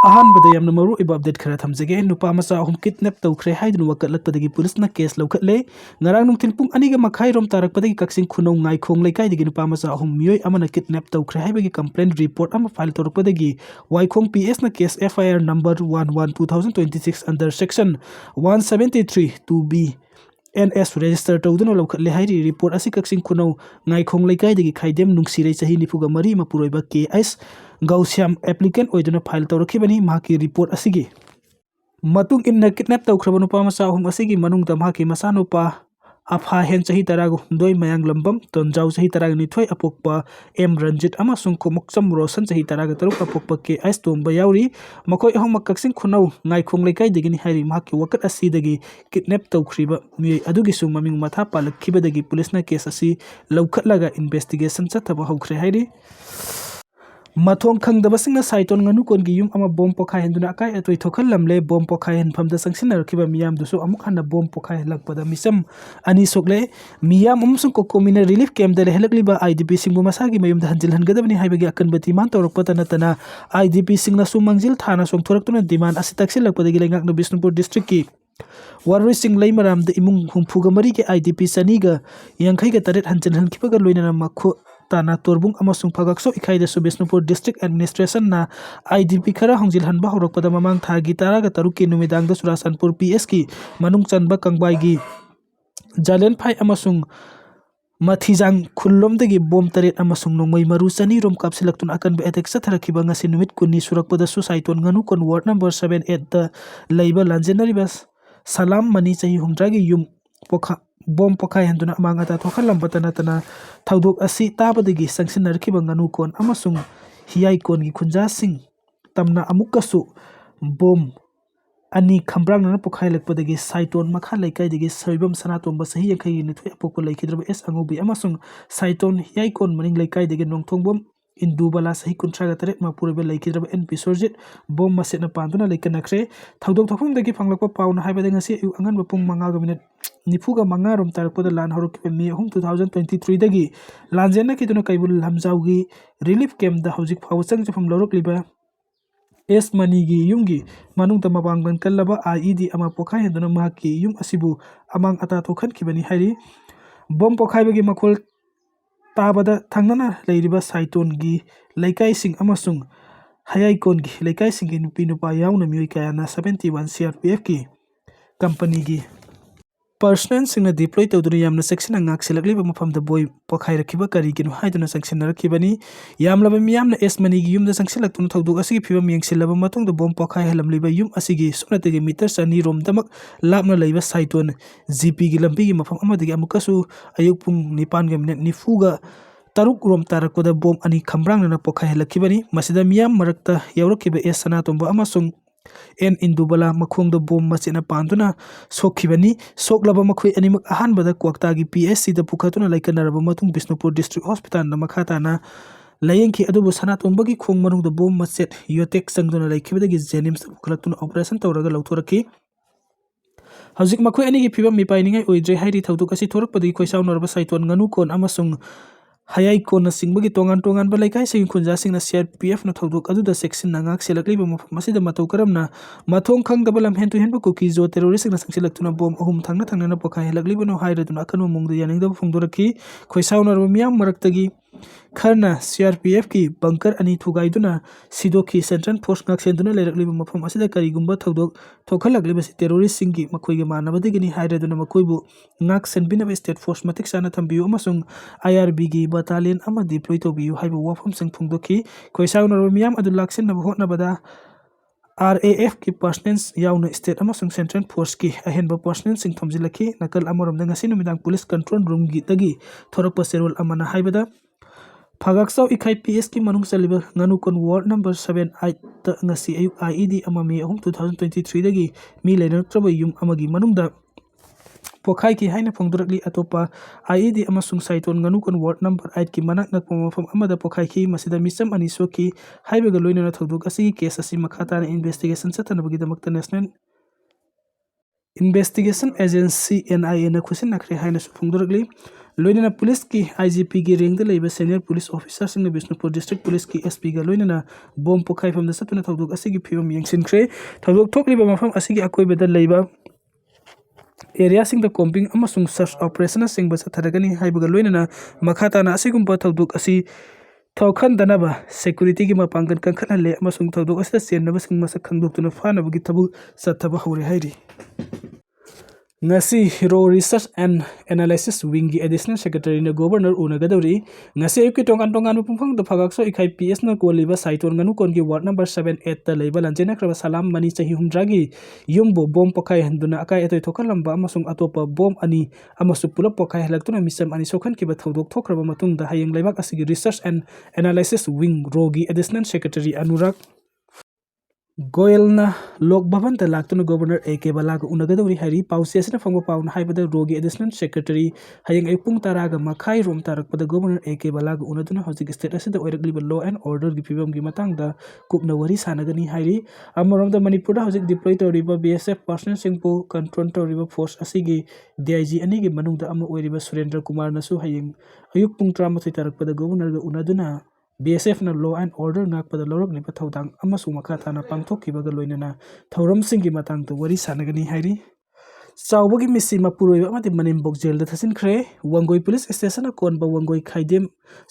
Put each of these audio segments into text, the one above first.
अहानबदा यामना मरु इबा update खरा थमजगे नुपा मचा अहुम किडनैप तौखरे हाइदुन वकलकपदगी पुलिसना केस लौखटले ngarang nungtil pung aniga makhai rom tarakpadagi kaksin khunau ngai khong leikaidagi nupa mचा अहुम मियोय amana kidnap तौखरे हाइबगी complaint report ama file torukpadagi waikhong PS na case FIR number 11 2026 under section 173 2B NS register tawduna lawkhatle hairi report asi kaksin khunau ngai khong leikai dagi khaidem nungsirei chahi nifuga mari mapuroiba KS gausiam applicant oiduna file tawrakhibani mahaki report asigi matung inna kidnap tawkhraba nupa macha ahum asigi manungta mahaki masanupa afha hen chahi taragu doi mayang lambam tonjau chahi taraga nithoi apokpa M Ranjit amasung khomokcham Rosan chahi taraga taruk apokpa KS tomba yauri makoi ahum kaksin khunau ngai khong leikai dagini hairi mahaki wakat asi dagi kidnap tawkhriba mi adugi sung maming matha palakhiba dagi police na case asi lawkhatlaga investigation chathaba haukhre hairi mathong khangdabasingna Saiton nganu kon gi yum ama bom pokhai henduna akai atoi thokhal lamle bom pokhai hen famda sangsinar khiba miyam dusu amuk hana bom pokhai lakpada misam ani sokle miyam amsung kokomina relief camp dale helakliba IDP singbu masagi mayum da hanjil hangadabni haibagi akanbati man torokpata natana IDP singna sumangjil thana songthoraktuna demand asi taksil lakpadagi lengak no Bisnupur district ki Warri sing lay maram da imung humpuga mari ke IDP saniga yangkhai ga taret hanjil hankipaga loinana makho tana torbung amasung phagakso ikhai da Bisnupur district administration na IDP khara hongjil hanba horokpada mamang thagi taraga taruki numidang da Surasanpur PS ki manung chanba kangbai gi jalen phai amasung mathijang khullom dagi bom taret amasung nongmai maru chani rom kapsilaktun akanba attack satharakhiba ngasi numit kunni surakpada su Saiton nganu kon ward number 78 da leiba lanjenari bas salam mani chahi humdragi yum pokha bom pokhai handuna amanga ta thokhalam batana tana thaudok asi tabadagi sangsinarkhiba nganu kon amasung hiyai kon gi khunja sing tamna amukasu bom ani khambrang na pokhai lakpadagi Saiton makha laikai dagi soibam sanatomba sahi yakhai ni thoi apoko laikhidraba S angobi amasung Saiton hiyai kon maning laikai dagi nongthong bom Indubala sahi kuntraga taret mapuriba laikhidraba NP Sorjit bom masena panduna laikanakre thaudok thokung dagi phanglakpa pauna haibada ngasi angan bapung mangaga minute nifuga manga rom tarakpada lan horok mi 2023 dagi lanjena kiduna kaibul hamjaugi relief camp da hojik phawchang jafam lorok liba S manigi yumgi manung tama bangban kallaba IED ama pokhai henduna mahaki yum asibu amang ata thokhan kibani hairi bom pokhai bagi makol tabada thangnana leiriba Saiton gi laikai sing amasung hayai kon gi laikai sing gi nupi nupa yauna mioi kayana 71 CRPF ki company gi personnel singna deploy tawduna yamna section ngak selakliba mafam da boy pokhai rakhiba kari ginu haiduna sanction rakhibani yamlaba miyamna S mani gi yumda sangsilaktuna thawduk asigi phibam yengsilaba matung da bom pokhai halamliba yum asigi sunategi meter sani rom damak lapna leiba Saiton GP gi lambi gi mafam amadagi amukasu ayukpung 9 nifuga taruk rom tarakpada bom ani khambrang na pokhai halakhibani masida miyam marakta yawrakiba S sanatomba amasung en Indubala makhongda bom machina panduna sokhibani soklaba makhoi animak ahanbada kwakta gi PSC da pukhatuna laikanaraba matung Bisnupur district hospital na makhata na layengki adubu sanatomba gi khong manung da bom machet yotek sangduna laikhibada gi Jenims pukhatuna operation tawraga lauthoraki hajik makhoi ani gi phibam mi painingai oidre hairi thauduk asi thorakpadi khoisau narba Saiton nganu kon amasung hayai kon singbagi tongan balaikai sing khunja sing na CRPF na thauduk adu da section na ngak selakliba masida matau karamna mathong khang dabalam hen to hen Kuki jo terrorist na sangsilaktuna bom ahum thangna na pokhai helakliba no hairaduna akanu mungda yaningda phungdoraki khoisau narba miyam maraktagi kharna CRPF ki bunker ani thugaiduna sidoki central force ngak senduna lerakliba mafam asida karigumba thaudok thokhalakliba terrorist singi makhoige manabadigi ni hairaduna makoibu ngak senbina state force matik sana thambiu amasung IRB gi battalion ama deploy tobiu haibu wafam sing phungdoki khoisau narba miyam adu laksen na hotna bada RAF ki personnel yauna state amasung central force ki ahenba personnel sing thomjilaki nakal amorom da ngasi numidang police control room gi tagi thorakpa serol amana haibada phagaksau ikhai PS ki manung saliba nganu kon ward number 78 ta ngasi ayuk IED ama me 2023 dagi mi lenar traba yum amagi manungda pokhai ki haina phongdorakli atopa IED amasung Saiton nganu kon ward number 8 ki manak nakpa mafam amada pokhai ki masida misam ani soki haibaga loinana thoduk asi case asi makhata na investigation satanabagi damakta national investigation agency NIA na khusin nakre haina su phongdorakli लोइनना police की IGP की rank द लेबा senior police officer Singh Bishnupur district police की SP का लोइनना Baum पोखाइफम the सतुना थौदोक असिगी फिवम यंगसिनख्रे थौदोक थोकलिबा मफम असिगी अकोइबदा लेबा एरिया सिंह द कॉम्पिंग अमसुंग सर्च ऑपरेशन सिंह बस थरगनी हाइबगा लोइनना मखाताना असिगुम्बा थौदोक असी थौखन दनबा सिक्योरिटी की मपांगन कंखन ले अमसुंग थौदोक असिदा सेनबा सिंह मसक खंदोक्तुना फानबगी थबु सत्थबा हौरे हाइरि ngasi ro research and analysis wing gi additional secretary na governor unagadori ngasi ayuki tongan tongan pungphang da phagakso ikhai PS na koliba saiton nganu kon gi ward number 78 ta leiba lanjena kraba salam mani chahi humdragi yumbo bom pokai handuna akai atoi thokalamba amasung atopa bom ani amasu pulap pokai halaktuna misam ani sokhan ki ba thodok thokraba matung da hayeng leibak asigi research and analysis wing rogi additional secretary anurag गोयलना Lok Bhavan त लाक्तुन governor AK बालाग उनगदवरी हरि पाउसियासना फंगो पाउन हाइबद रोगी एडिशनल सेक्रेटरी हयंग एपुंग ताराग मखाई रोम तारकपद गवर्नर AK बालाग उनदुना हजिक स्टेट असिद ओइरगलिब लॉ एंड ऑर्डर गी फिबम गी मतंगदा कुपना वरी सानगनी हाइरि अमरोम द मणिपुर हजिक डिप्लॉय तौरिबा BSF पर्सनल सिंगपो कंट्रोल तौरिबा फोर्स असिगी DIG अनि गी मनुंगदा अम ओइरिबा सुरेंद्र कुमार नसु हयंग अयुक पुंग 13 तारकपद गवर्नर ग उनदुना BSF na law and order ngak pada lorok ni pathaudang amasung makha thana pangthokkibaga loinana thauram singi matang to wari sanagani hairi chawbagi misi mapuroi amati manimbok jail da thasin khre wangoi police station kon ba wangoi khaidem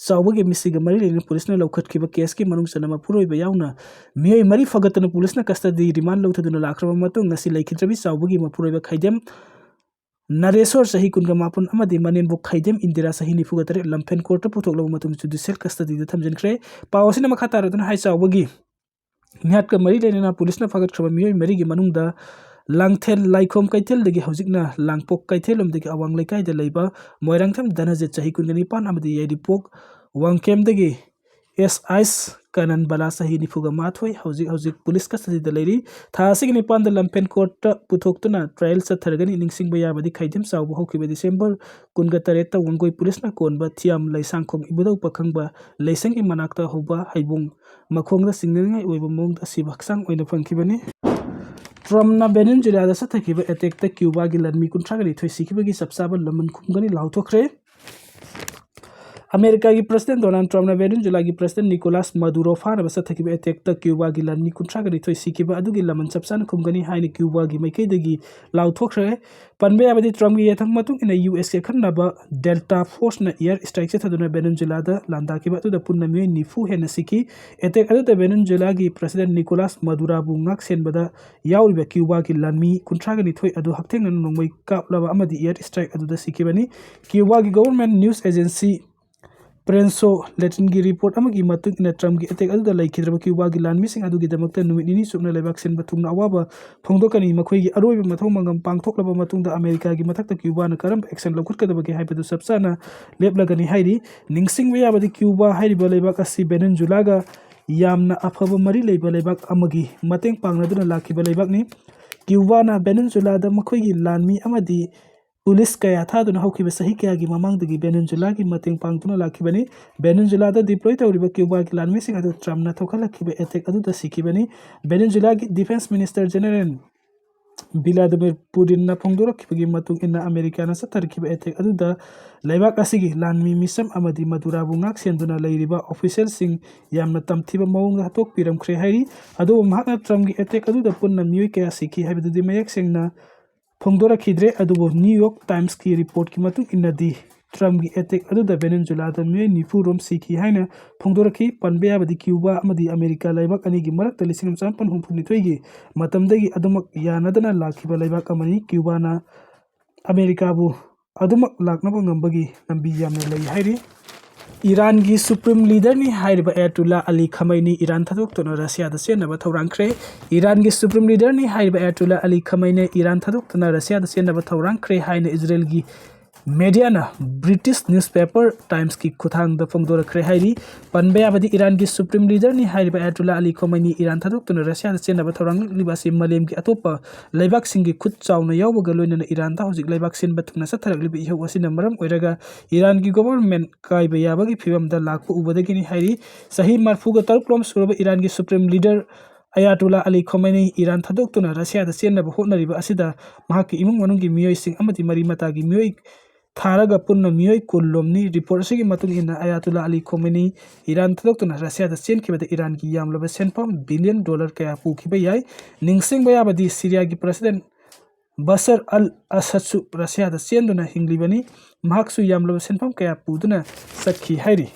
chawbagi misi ga mari lene police na lokhat kiba case ki manung sana mapuroi ba yauna mioi mari fagatana police na custody remand lawthaduna lakraba matung ngasi laikhitrabi chawbagi mapuroi ba khaidem नरेश्वर सही कुनगा मापन अमदि मनेनबो खैदेम इंदिरा सही निफुगतरे लंफेन court पुथोकलब मतुम judicial custody द थमजनख्रे पावसिना मखा तारदन हाइ चावबगी न्यात का मरी लेना पुलिस ना फगत खबा मियोय मरी गी मनुंगदा लांगथेल लाइखोम कैथेल दगी हौजिकना लांगपोक कैथेलम दगी अवांग लेकाय द लेबा मोइरांगथम दनजे चही कुनगनी पान अमदि येदिपोक वांगकेम दगी SIs kanan bala sahi ni fuga mathoi hauzik police custody da leiri tha signi pan da lampen court puthok tuna trial sa thargani ningsing baya badi khaidem saw bo hoki December kunga tareta wangoi police na konba thiam laisang khom ibudau pakhang ba laisang i manakta hoba haibung makhong da singngai oiba mong da sibaksang oina phangkibani Trump na benin jila da sathakiba attack ta Cuba gi lanmi kuntragani thoi sikibagi sabsaba laman khumgani lauthokre America की president Donald Trump ने Venezuela की president Nicolas Maduro फाना बस थकिब attack तक Cuba की लनमी कुंट्रागनी थोई सिकिबा अदुगी लमन चपसान खुमगनी हाइन Cuba की मैकेदगी लाउथोखरे पनबे अबदि Trump की यथंग मतुंग इन US के खन्नबा डेल्टा फोर्स न एयर स्ट्राइक से थदुना वेनेजुएला द लांदा की बतु द पुन्ना मिय निफु हेन सिकी अटैक अदु द वेनेजुएला की प्रेसिडेंट निकोलस मदुरा बुंगक सेनबदा याउरिबा क्यूबा की लनमी कुंट्रागनी थोई अदु हक्थेंग न नोंमै कापलाबा अमदि एयर स्ट्राइक अदु द सिकिबनी क्यूबा की गवर्नमेंट न्यूज़ एजेंसी प्रेंसो लेटिन की रिपोर्ट अमगी मतुक इन ट्रम्प की अटैक अदुदा लैखिद्रब क्यूबा की लानमी सिंह अदुगी दमकता नुमित निनी सुकना लेबाक सिन बथुंगना अवाबा फोंदोकनी मखोई की अरोइब मथौ मंगम पांगथोकलब मतुंगदा अमेरिका की मथक्ता क्यूबा न करम एक्शन लौखुटकदबगे हाइबदु सबसाना लेपलगनी हाइरि निंगसिंग याबदि क्यूबा हाइरिबा लेबाक असि वेनेजुएलागा यामना अफब मरी लेबा लेबाक अमगी मतेंग पांगनदुना लाखिबा लेबाकनी क्यूबा ना वेनेजुएलादा मखोई की लानमी अमदी पुलिस कया थादुना हौखिबा सही कया की ममांगदगी वेनेजुएला की मतेंग पांगतुना लाखिबनी वेनेजुएला दा डिप्लॉय तौरिबा क्यूबा की लानमी सिंह अदु ट्रम्प ना थोखलखिबा अटैक अदु द सिकिबनी वेनेजुएला की defence minister general Vladimir Putin ना फोंदोरखिबगी मतुंग इन अमेरिका ना सथरखिबा अटैक अदु द लेबाक असिगी लानमी मिसम अमदी मदुरा बुंगाक सेंदुना लेरिबा ऑफिशियल सिंह यामना तमथिबा मौंग हतोक पिरमख्रे हाइरि अदु महाना ट्रम्प की अटैक अदु द पुन्ना मियोय कया सिकी हाइबदुदि मयक सेंगना फोंदोरा खिद्रे अदुबो न्यूयॉर्क टाइम्स की रिपोर्ट की मतुंग इनदी ट्रम्प की अटैक अदुदा वेनेजुएला द मियोय निफु रोम सिकी हाइना फोंदोरा खि पनबे याबदि क्यूबा अमदी अमेरिका लेबाक अनिगी मरक्ता लिसिंग चांपन हुमफुनिथोइगी मतमदगी अदुमक यानदना लाखिबा लेबाक अमनी क्यूबा ना अमेरिका बु अदुमक लाखनबो ngambagi nambi yamna lei hairi Iran की सुप्रीम लीडर ने हाइरिबा अयातुल्ला अली खमैनी ईरान थादोक्तुना रशिया द सेनबा थौरांख्रे ईरान की सुप्रीम लीडर ने हाइरिबा अयातुल्ला अली खमैनी ईरान थादोक्तुना रशिया द सेनबा थौरांख्रे हाइन इजराइल की मीडिया ना ब्रिटिश न्यूज़पेपर टाइम्स की खुथांग द फोंदोरख्रे हाइरि पनबे याबदि ईरान की सुप्रीम लीडर ने हाइरिबा अयातुल्ला अली खमैनी ईरान थादोक्तुना रशिया द सेनबा थौरांगलिबासि मलेम की अतोपा लेबाक सिंगी खुद चावना यावबगा लोइनना ईरान दा हौजिक लेबाक सिन बथुना सथरगलिबि इहौ असिना मरम ओइरगा ईरान की गवर्नमेंट काइबा याबगी फिवम दा लाखपो उबदगिनी हाइरि सही मरफुगा तरुकलोम सुरबा ईरान की supreme leader Ayatollah Ali Khamenei Iran थादोक्तुना रशिया द सेनबा होटनरिबा असिदा महाकी इमुंग मनुंगी मियोय सिंग अमदि मरी मतागी मियोय थारगा पुन्ना मियोई कुल्लोमनी रिपोर्ट से मतुंग इन्ना Ayatollah Ali Khomeini Iran थदोक्तुना Russia दा सेनखिबदा ईरान की यामलबा सेनफम बिलियन डॉलर कया पुखिबा याय निंगसिंगबा याबदी सीरिया की प्रेसिडेंट बशर अल असदसु रशिया दा सेंदुना हिंगलिबनी महकसु यामलबा सेनफम कया पुदुना सखी हायरी।